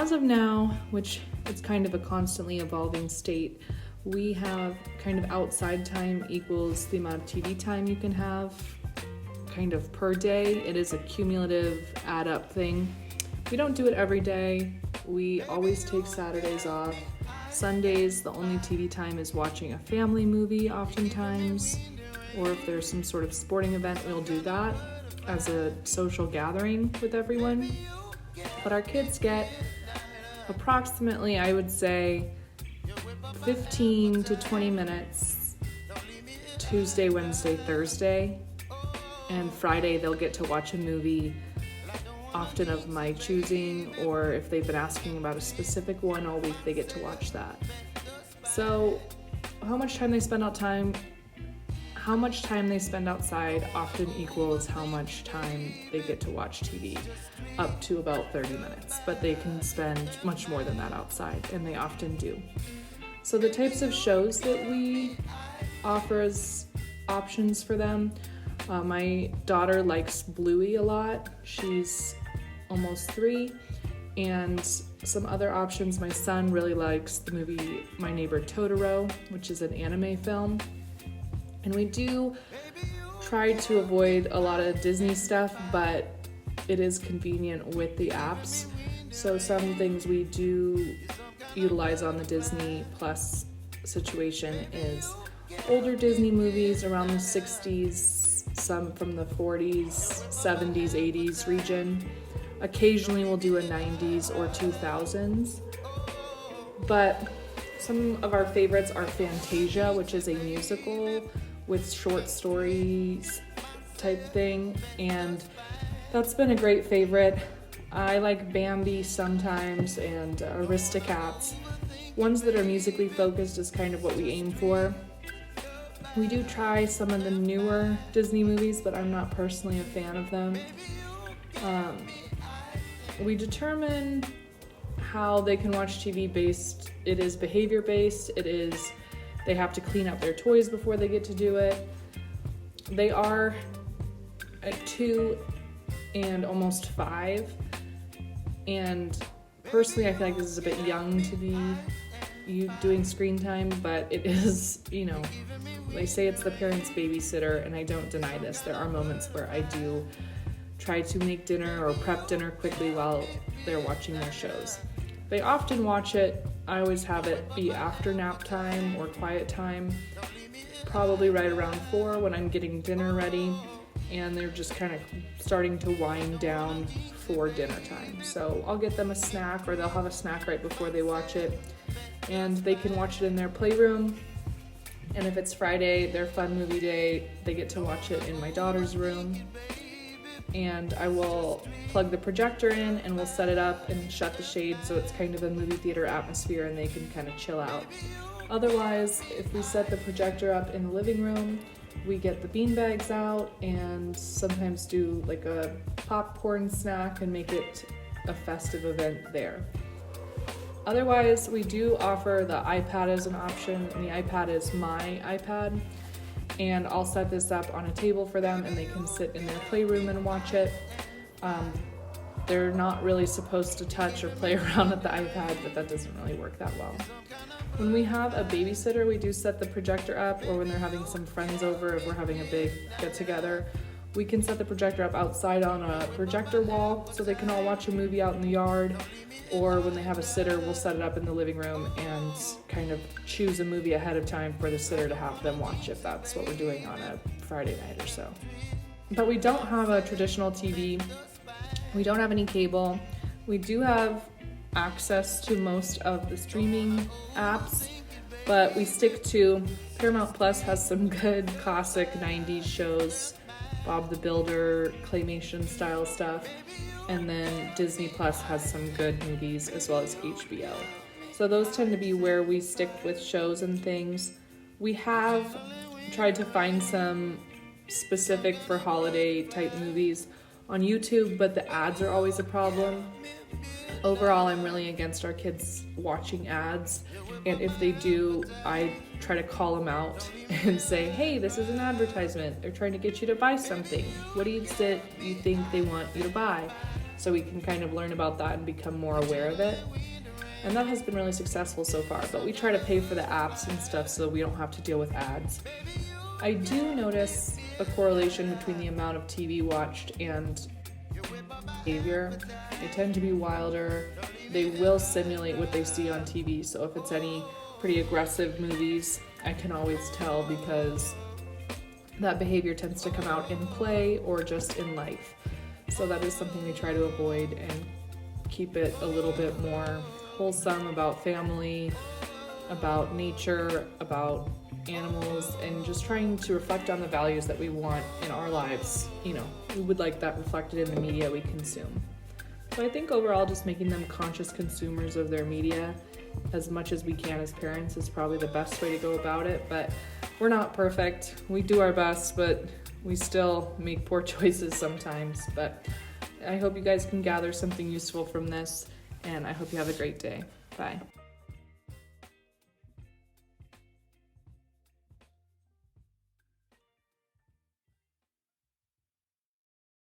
as of now, which it's kind of a constantly evolving state, we have kind of outside time equals the amount of TV time you can have kind of per day. It is a cumulative add up thing. We don't do it every day. We always take Saturdays off. Sundays, the only TV time is watching a family movie oftentimes, or if there's some sort of sporting event, we'll do that as a social gathering with everyone. But our kids get approximately, I would say, 15 to 20 minutes Tuesday, Wednesday, Thursday, and Friday they'll get to watch a movie, often of my choosing, or if they've been asking about a specific one all week, they get to watch that. So how much time they spend outside often equals how much time they get to watch TV, up to about 30 minutes, but they can spend much more than that outside, and they often do. So the types of shows that we offer as options for them, my daughter likes Bluey a lot. She's almost 3, and some other options. My son really likes the movie My Neighbor Totoro, which is an anime film. And we do try to avoid a lot of Disney stuff, but it is convenient with the apps. So some things we do utilize on the Disney Plus situation is older Disney movies around the 60s, some from the 40s, 70s, 80s region. Occasionally we'll do a 90s or 2000s. But some of our favorites are Fantasia, which is a musical with short stories type thing, and that's been a great favorite. I like Bambi sometimes, and Aristocats. Ones that are musically focused is kind of what we aim for. We do try some of the newer Disney movies, but I'm not personally a fan of them. We determine how they can watch TV based. It is behavior based. They have to clean up their toys before they get to do it. They are at 2 and almost 5. And personally, I feel like this is a bit young to be doing screen time, but it is, they say it's the parent's babysitter, and I don't deny this. There are moments where I do try to make dinner or prep dinner quickly while they're watching their shows. They often watch it. I always have it be after nap time or quiet time, probably right around 4 when I'm getting dinner ready, and they're just kind of starting to wind down for dinner time. So I'll get them a snack, or they'll have a snack right before they watch it, and they can watch it in their playroom. And if it's Friday, their fun movie day, they get to watch it in my daughter's room. And I will plug the projector in, and we'll set it up and shut the shade so it's kind of a movie theater atmosphere and they can kind of chill out. Otherwise, if we set the projector up in the living room, we get the beanbags out and sometimes do like a popcorn snack and make it a festive event there. Otherwise, we do offer the iPad as an option, and the iPad is my iPad. And I'll set this up on a table for them, and they can sit in their playroom and watch it. They're not really supposed to touch or play around with the iPad, but that doesn't really work that well. When we have a babysitter, we do set the projector up, or when they're having some friends over, if we're having a big get-together, we can set the projector up outside on a projector wall so they can all watch a movie out in the yard. Or when they have a sitter, we'll set it up in the living room and kind of choose a movie ahead of time for the sitter to have them watch if that's what we're doing on a Friday night or so. But we don't have a traditional TV. We don't have any cable. We do have access to most of the streaming apps, but we stick to Paramount Plus has some good classic 90s shows, Bob the Builder, claymation style stuff, and then Disney Plus has some good movies as well as HBO. So those tend to be where we stick with shows and things. We have tried to find some specific for holiday type movies on YouTube, but the ads are always a problem. Overall, I'm really against our kids watching ads, and if they do, I try to call them out and say, hey, this is an advertisement. They're trying to get you to buy something. What is it you think they want you to buy? so we can kind of learn about that and become more aware of it. And that has been really successful so far, but we try to pay for the apps and stuff so we don't have to deal with ads. I do notice a correlation between the amount of TV watched and behavior. They tend to be wilder. They will simulate what they see on TV, so if it's any pretty aggressive movies, I can always tell because that behavior tends to come out in play or just in life. So that is something we try to avoid and keep it a little bit more wholesome, about family, about nature, about animals, and just trying to reflect on the values that we want in our lives. You know, we would like that reflected in the media we consume. So I think overall just making them conscious consumers of their media as much as we can as parents is probably the best way to go about it. But we're not perfect. We do our best, but we still make poor choices sometimes. But I hope you guys can gather something useful from this, and I hope you have a great day. Bye.